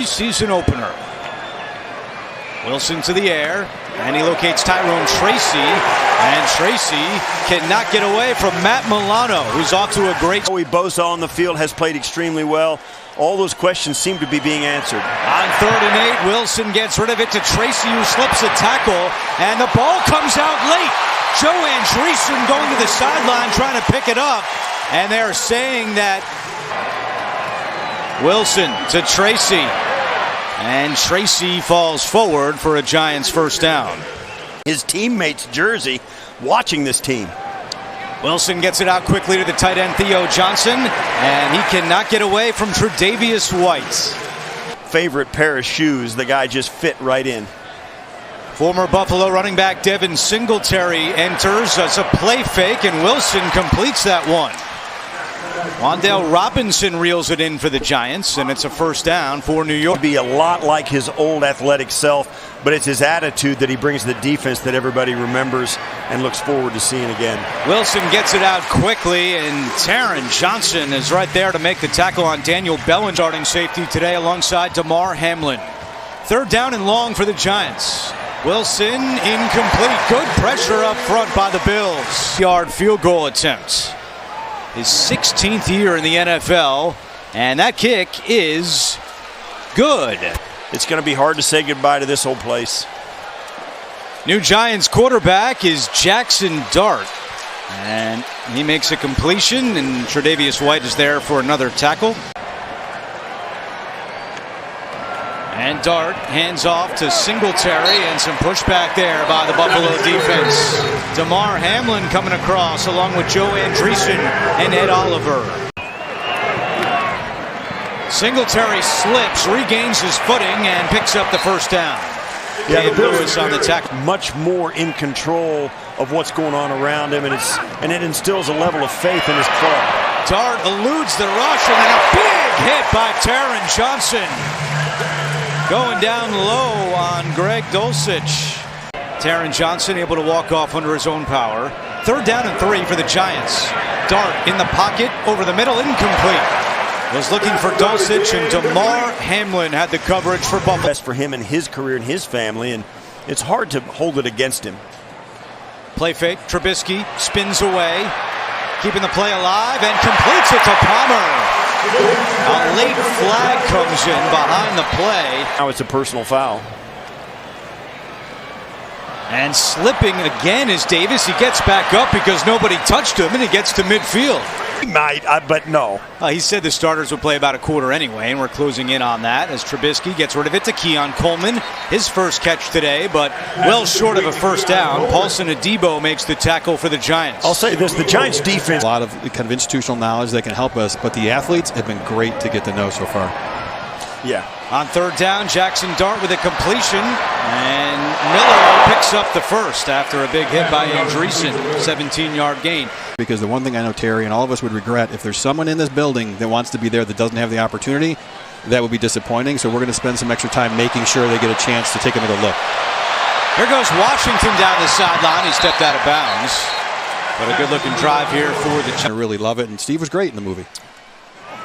Preseason opener. Wilson to the air, and he locates Tyrone Tracy, and Tracy cannot get away from Matt Milano, who's off to a great. Bosa on the field has played extremely well. All those questions seem to be being answered. On 3rd and 8, Wilson gets rid of it to Tracy, who slips a tackle, and the ball comes out late. Joe Andreessen going to the sideline trying to pick it up, and they're saying that Wilson to Tracy, and Tracy falls forward for a Giants first down. His teammate's jersey watching this team. Wilson gets it out quickly to the tight end Theo Johnson, and he cannot get away from Tre'Davious White. Favorite pair of shoes, the guy just fit right in. Former Buffalo running back Devin Singletary enters as a play fake, and Wilson completes that one. Wan'Dale Robinson reels it in for the Giants, and it's a first down for New York. Be a lot like his old athletic self, but it's his attitude that he brings to the defense that everybody remembers and looks forward to seeing again. Wilson gets it out quickly, and Taron Johnson is right there to make the tackle on Daniel Bellin, starting safety today alongside Damar Hamlin. 3rd down and long for the Giants. Wilson incomplete. Good pressure up front by the Bills. Yard field goal attempt. His 16th year in the NFL, and that kick is good. It's going to be hard to say goodbye to this whole place. New Giants quarterback is Jackson Dart, and he makes a completion, and Tre'Davious White is there for another tackle. And Dart hands off to Singletary, and some pushback there by the Buffalo defense. Damar Hamlin coming across along with Joe Andreessen and Ed Oliver. Singletary slips, regains his footing, and picks up the first down. Yeah, Dave Lewis on the tackle. Much more in control of what's going on around him, and it instills a level of faith in his club. Dart eludes the rush, and then a big hit by Taron Johnson. Going down low on Greg Dulcich. Taron Johnson able to walk off under his own power. 3rd down and 3 for the Giants. Dart in the pocket, over the middle, incomplete. Was looking for Dulcich, and Damar Hamlin had the coverage for Buffalo. Best for him and his career and his family, and it's hard to hold it against him. Play fake, Trubisky spins away, keeping the play alive, and completes it to Palmer. A late flag comes in behind the play. Now it's a personal foul. And slipping again is Davis. He gets back up because nobody touched him, and he gets to midfield. He might, but no. He said the starters would play about a quarter anyway, and we're closing in on that as Trubisky gets rid of it to Keon Coleman. His first catch today, but well short of a first down. Paulson Adebo makes the tackle for the Giants. I'll say this, the Giants defense. A lot of kind of institutional knowledge that can help us, but the athletes have been great to get to know so far. Yeah. On 3rd down, Jackson Dart with a completion, and Miller picks up the first after a big hit by Andreessen, 17-yard gain. Because the one thing I know Terry and all of us would regret, if there's someone in this building that wants to be there that doesn't have the opportunity, that would be disappointing. So we're going to spend some extra time making sure they get a chance to take another look. Here goes Washington down the sideline. He stepped out of bounds. But a good-looking drive here for the Giants. I really love it, and Steve was great in the movie.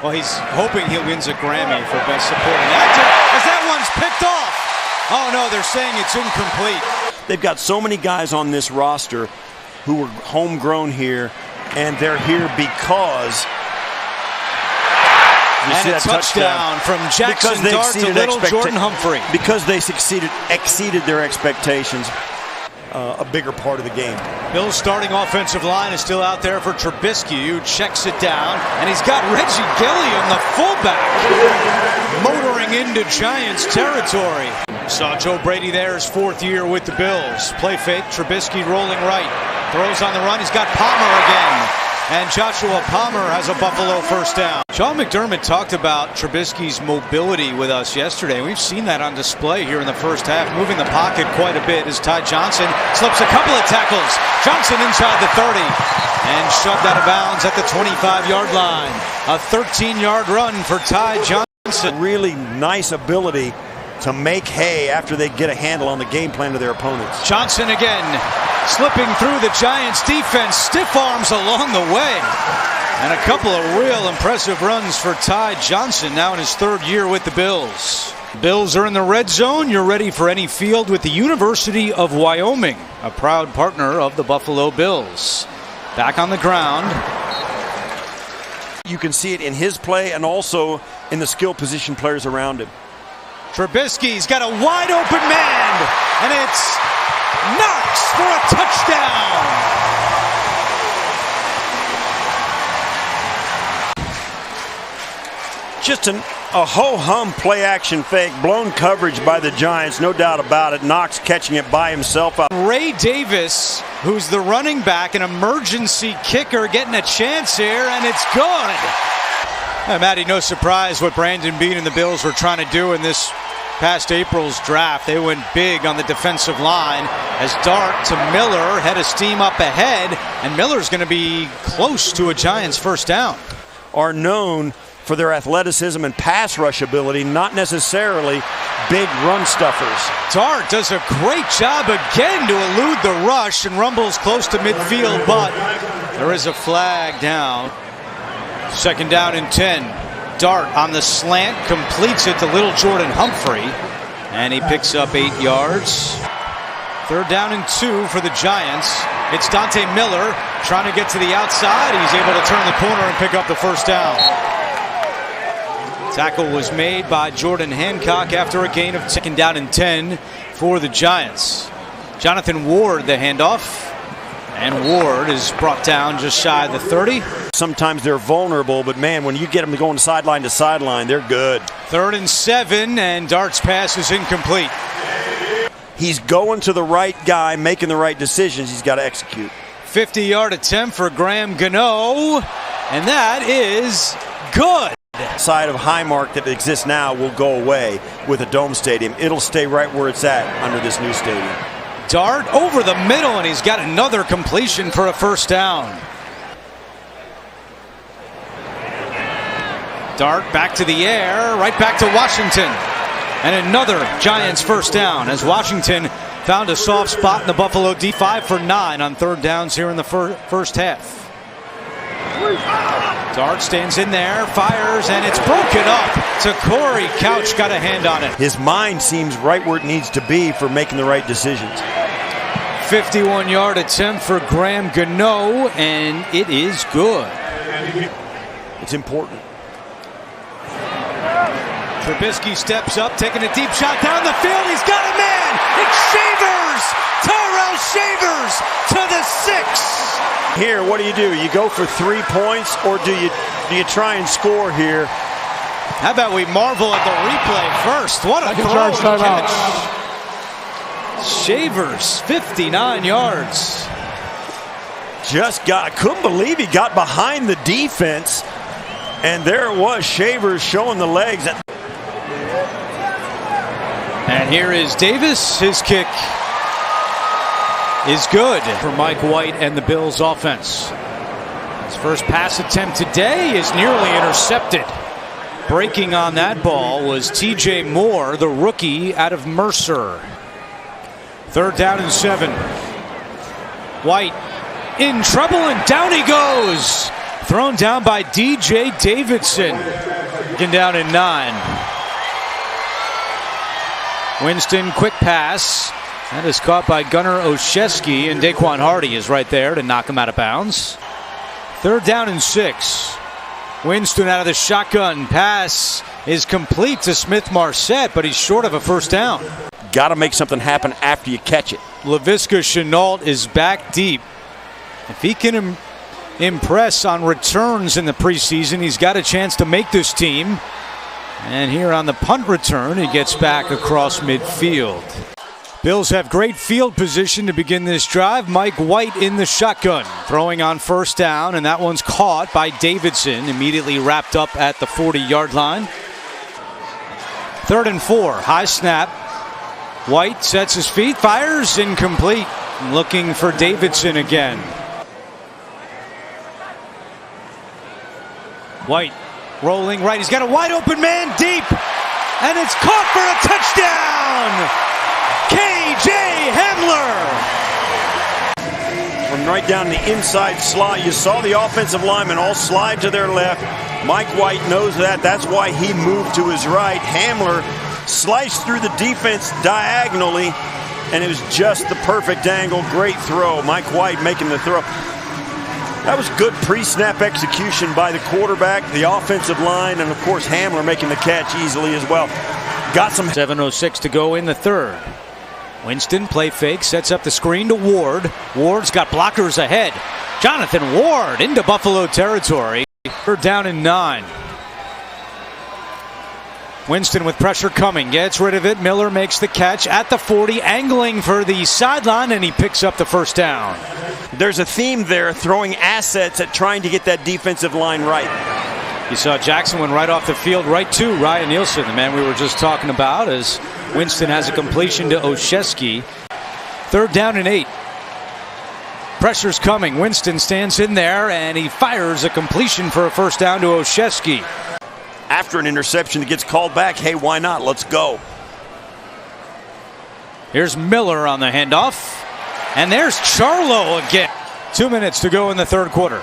Well, he's hoping he wins a Grammy for Best Supporting Actor, as that one's picked off. Oh, no, they're saying it's incomplete. They've got so many guys on this roster who were homegrown here, and they're here because... And a touchdown from Jackson Dart to little Jordan Humphrey. Because they exceeded their expectations. A bigger part of the game. Bill's starting offensive line is still out there for Trubisky, who checks it down, and he's got Reggie Gilliam, the fullback, motoring into Giants territory. Saw Joe Brady there, his 4th year with the Bills. Play fake, Trubisky rolling right, throws on the run, he's got Palmer again, and Joshua Palmer has a Buffalo first down. Sean McDermott talked about Trubisky's mobility with us yesterday. We've seen that on display here in the first half, moving the pocket quite a bit as Ty Johnson slips a couple of tackles. Johnson inside the 30 and shoved out of bounds at the 25-yard line. A 13-yard run for Ty Johnson. Really nice ability to make hay after they get a handle on the game plan of their opponents. Johnson again, slipping through the Giants defense, stiff arms along the way. And a couple of real impressive runs for Ty Johnson, now in his 3rd year with the Bills. Bills are in the red zone. You're ready for any field with the University of Wyoming, a proud partner of the Buffalo Bills. Back on the ground. You can see it in his play and also in the skill position players around him. Trubisky's got a wide open man, and it's Knox for a touchdown. Just a ho-hum play-action fake, blown coverage by the Giants, no doubt about it. Knox catching it by himself. Ray Davis, who's the running back, an emergency kicker, getting a chance here, and it's good. Matty, no surprise what Brandon Beane and the Bills were trying to do in this past April's draft. They went big on the defensive line as Dart to Miller had a steam up ahead, and Miller's going to be close to a Giants first down. Are known for their athleticism and pass rush ability, not necessarily big run stuffers. Dart does a great job again to elude the rush and rumbles close to midfield, but there is a flag down. Second down and 10. Dart on the slant, completes it to little Jordan Humphrey, and he picks up 8 yards. Third down and 2 for the Giants. It's Dante Miller trying to get to the outside. He's able to turn the corner and pick up the first down. Tackle was made by Jordan Hancock after a gain of second down and 10 for the Giants. Jonathan Ward the handoff, and Ward is brought down just shy of the 30. Sometimes they're vulnerable, but man, when you get them going sideline to sideline, they're good. 3rd and 7, and Dart's pass is incomplete. He's going to the right guy, making the right decisions. He's got to execute. 50-yard attempt for Graham Gano, and that is good. Side of Highmark that exists now will go away with a dome stadium. It'll stay right where it's at under this new stadium. Dart over the middle, and he's got another completion for a first down. Dart back to the air, right back to Washington. And another Giants first down as Washington found a soft spot in the Buffalo D5 for 9 on third downs here in the first half. Dart stands in there, fires, and it's broken up to Corey Couch. Got a hand on it. His mind seems right where it needs to be for making the right decisions. 51-yard attempt for Graham Gano, and it is good. It's important. Trubisky steps up, taking a deep shot down the field. He's got a man. It's Shavers. Tyrell Shavers to the 6. Here, what do? You go for 3 points, or do you try and score here? How about we marvel at the replay first? What a throw catch. Shavers, 59 yards. Couldn't believe he got behind the defense, and there it was, Shavers showing the legs. And here is Davis. His kick is good for Mike White and the Bills offense. His first pass attempt today is nearly intercepted. Breaking on that ball was TJ Moore, the rookie out of Mercer. Third down and 7. White in trouble, and down he goes. Thrown down by DJ Davidson. Getting down in 9. Winston, quick pass. That is caught by Gunnar Olszewski, and Daquan Hardy is right there to knock him out of bounds. Third down and 6. Winston out of the shotgun. Pass is complete to Smith-Marset, but he's short of a first down. Got to make something happen after you catch it. Laviska Shenault is back deep. If he can impress on returns in the preseason, he's got a chance to make this team. And here on the punt return, he gets back across midfield. Bills have great field position to begin this drive. Mike White in the shotgun, throwing on first down, and that one's caught by Davidson, immediately wrapped up at the 40-yard line. 3rd and 4, high snap. White sets his feet, fires, incomplete. Looking for Davidson again. White rolling right. He's got a wide open man deep, and it's caught for a touchdown. KJ Hamler. From right down the inside slot, you saw the offensive linemen all slide to their left. Mike White knows that. That's why he moved to his right. Hamler sliced through the defense diagonally, and it was just the perfect angle. Great throw. Mike White making the throw. That was good pre-snap execution by the quarterback, the offensive line, and of course Hamler making the catch easily as well. Got some. 7:06 to go in the third. Winston play fake, sets up the screen to Ward. Ward's got blockers ahead. Jonathan Ward into Buffalo territory. Third down and 9. Winston with pressure coming, gets rid of it. Miller makes the catch at the 40, angling for the sideline, and he picks up the first down. There's a theme there, throwing assets at trying to get that defensive line right. You saw Jackson went right off the field, right to Ryan Nielsen, the man we were just talking about, as Winston has a completion to Olszewski. Third down and 8. Pressure's coming. Winston stands in there, and he fires a completion for a first down to Olszewski. After an interception that gets called back, hey, why not? Let's go. Here's Miller on the handoff. And there's Charlo again. 2 minutes to go in the third quarter.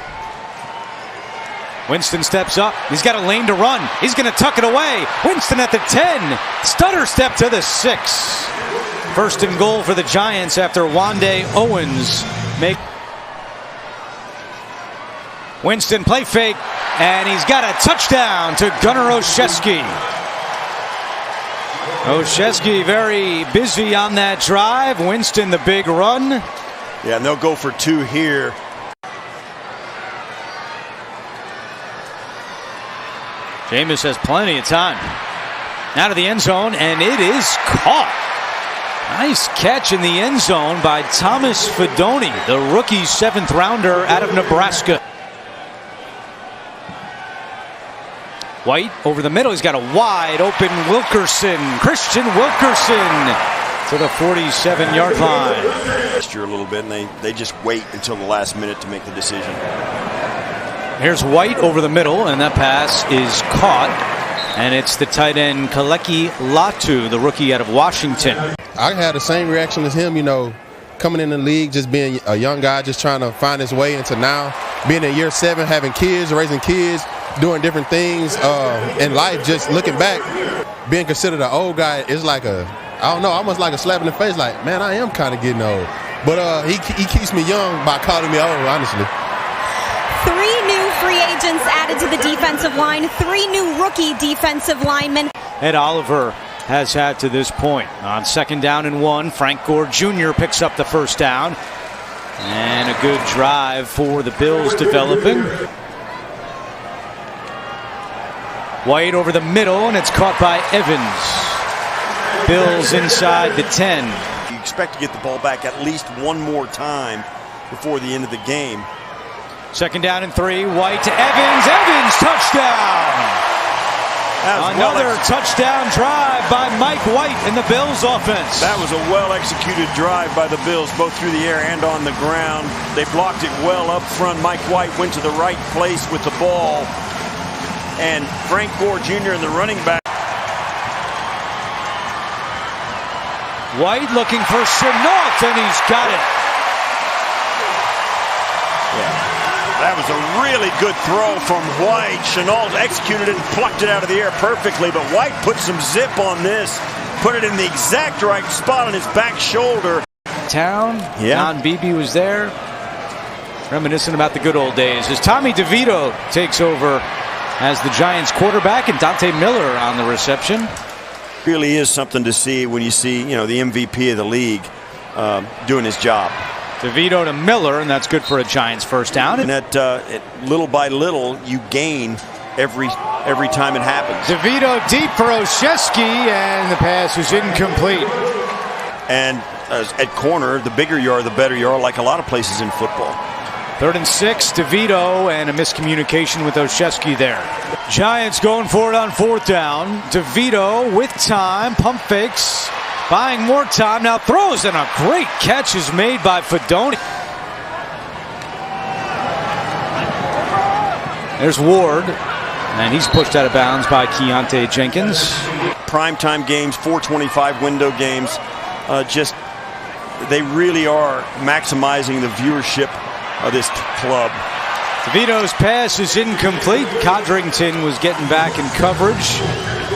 Winston steps up. He's got a lane to run. He's going to tuck it away. Winston at the 10. Stutter step to the 6. First and goal for the Giants after Wande Owens make. Winston play fake, and he's got a touchdown to Gunnar Olszewski. Olszewski very busy on that drive. Winston the big run. Yeah, and they'll go for 2 here. Jameis has plenty of time. Now to the end zone, and it is caught. Nice catch in the end zone by Thomas Fidone, the rookie 7th rounder out of Nebraska. White over the middle. He's got a wide open Wilkerson. Christian Wilkerson to the 47-yard line. Last year a little bit, and they just wait until the last minute to make the decision. Here's White over the middle, and that pass is caught. And it's the tight end Kaleki Latu, the rookie out of Washington. I had the same reaction as him, coming in the league, just being a young guy, just trying to find his way into now being in year 7, having kids, raising kids, doing different things in life. Just looking back, being considered an old guy is like almost like a slap in the face. Like, man, I am kind of getting old. But he keeps me young by calling me old, honestly. 3 new free agents added to the defensive line, 3 new rookie defensive linemen. Ed Oliver has had to this point. On 2nd down and 1, Frank Gore Jr. picks up the first down. And a good drive for the Bills developing. White over the middle, and it's caught by Evans. Bills inside the 10. You expect to get the ball back at least one more time before the end of the game. 2nd down and 3, White to Evans. Evans, touchdown! Another touchdown drive by Mike White in the Bills offense. That was a well-executed drive by the Bills, both through the air and on the ground. They blocked it well up front. Mike White went to the right place with the ball. And Frank Gore Jr. in the running back. White looking for Chenault, and he's got it. Yeah. That was a really good throw from White. Chenault executed it and plucked it out of the air perfectly, but White put some zip on this, put it in the exact right spot on his back shoulder. Don Beebe was there, reminiscent about the good old days as Tommy DeVito takes over as the Giants quarterback, and Dante Miller on the reception. Really is something to see when you see, the MVP of the league doing his job. DeVito to Miller, and that's good for a Giants first down. And that little by little, you gain every time it happens. DeVito deep for Olszewski, and the pass is incomplete. And at corner, the bigger you are, the better you are, like a lot of places in football. 3rd and 6, DeVito, and a miscommunication with Olszewski there. Giants going for it on 4th down. DeVito with time, pump fakes. Buying more time, now throws, and a great catch is made by Fidone. There's Ward, and he's pushed out of bounds by Keontae Jenkins. Primetime games, 425 window games, they really are maximizing the viewership of this club. DeVito's pass is incomplete. Codrington was getting back in coverage.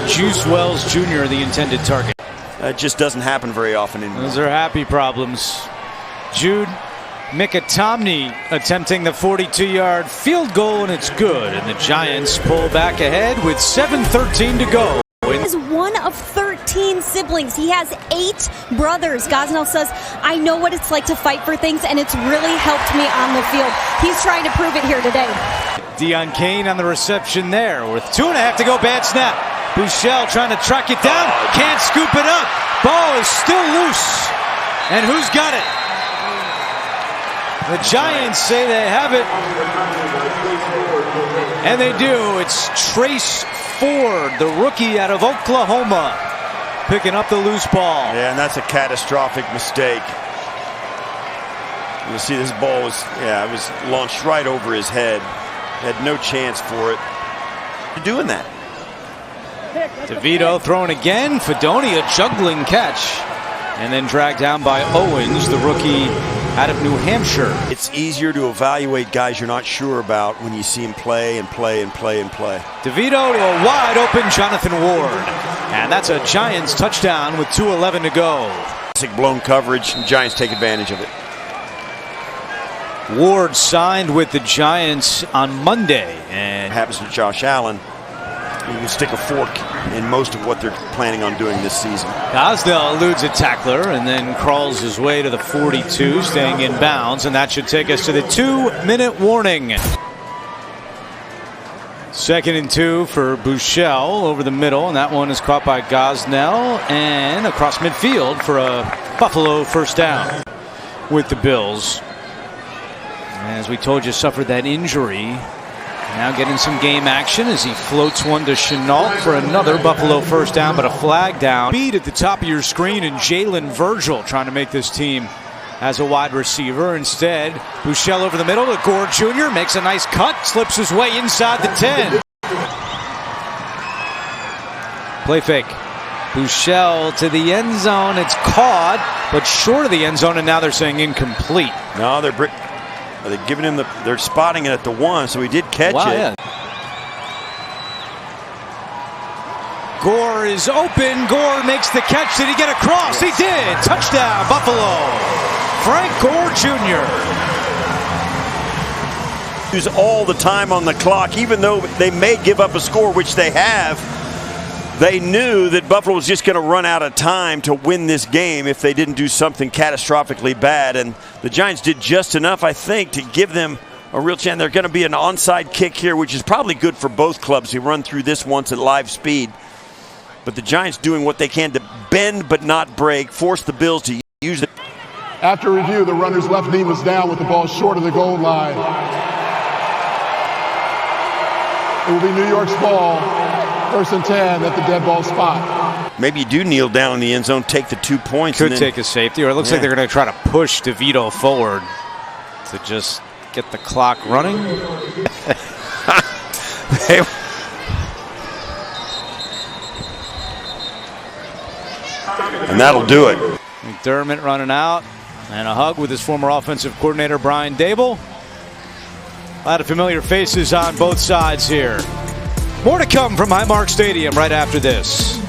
Juice Wells Jr. the intended target. That just doesn't happen very often anymore. Those are happy problems. Jude Mikatomny attempting the 42-yard field goal, and it's good. And the Giants pull back ahead with 7:13 to go. He is one of 13 siblings. He has 8 brothers. Gosnell says, I know what it's like to fight for things, and it's really helped me on the field. He's trying to prove it here today. Deion Kane on the reception there with 2.5 to go. Bad snap. Buechele trying to track it down. Can't scoop it up. Ball is still loose. And who's got it? The Giants say they have it. And they do. It's Trace Ford, the rookie out of Oklahoma, picking up the loose ball. Yeah, and that's a catastrophic mistake. You see this ball was, it was launched right over his head. Had no chance for it. You're doing that. DeVito throwing again. Fedoni, a juggling catch. And then dragged down by Owens, the rookie out of New Hampshire. It's easier to evaluate guys you're not sure about when you see him play and play and play and play. DeVito to a wide open Jonathan Ward. And that's a Giants touchdown with 2:11 to go. Classic blown coverage, and Giants take advantage of it. Ward signed with the Giants on Monday. And It happens to Josh Allen. He can stick a fork in most of what they're planning on doing this season. Gosnell eludes a tackler and then crawls his way to the 42, staying in bounds, and that should take us to the 2-minute warning. 2nd and 2 for Buechele over the middle, and that one is caught by Gosnell and across midfield for a Buffalo first down with the Bills. As we told you, suffered that injury. Now getting some game action as he floats one to Chenault for another Buffalo first down, but a flag down. Speed at the top of your screen, and Jalen Virgil trying to make this team as a wide receiver. Instead, Buechele over the middle to Gore Jr. Makes a nice cut, slips his way inside the 10. Play fake. Buechele to the end zone. It's caught, but short of the end zone, and now they're saying incomplete. No, they're giving him they're spotting it at the 1, so he did catch it. Yeah. Gore is open. Gore makes the catch. Did he get across? Yes. He did. Touchdown, Buffalo. Frank Gore Jr. Use all the time on the clock, even though they may give up a score, which they have. They knew that Buffalo was just going to run out of time to win this game if they didn't do something catastrophically bad. And the Giants did just enough, I think, to give them a real chance. They're going to be an onside kick here, which is probably good for both clubs who run through this once at live speed. But the Giants doing what they can to bend but not break, force the Bills to use it. After review, the runner's left knee was down with the ball short of the goal line. It will be New York's ball. 1st and 10 at the dead ball spot. Maybe you do kneel down in the end zone, take the 2 points. Could take a safety, or it looks like they're going to try to push DeVito forward to just get the clock running. And that'll do it. McDermott running out, and a hug with his former offensive coordinator, Brian Dable. A lot of familiar faces on both sides here. More to come from Highmark Stadium right after this.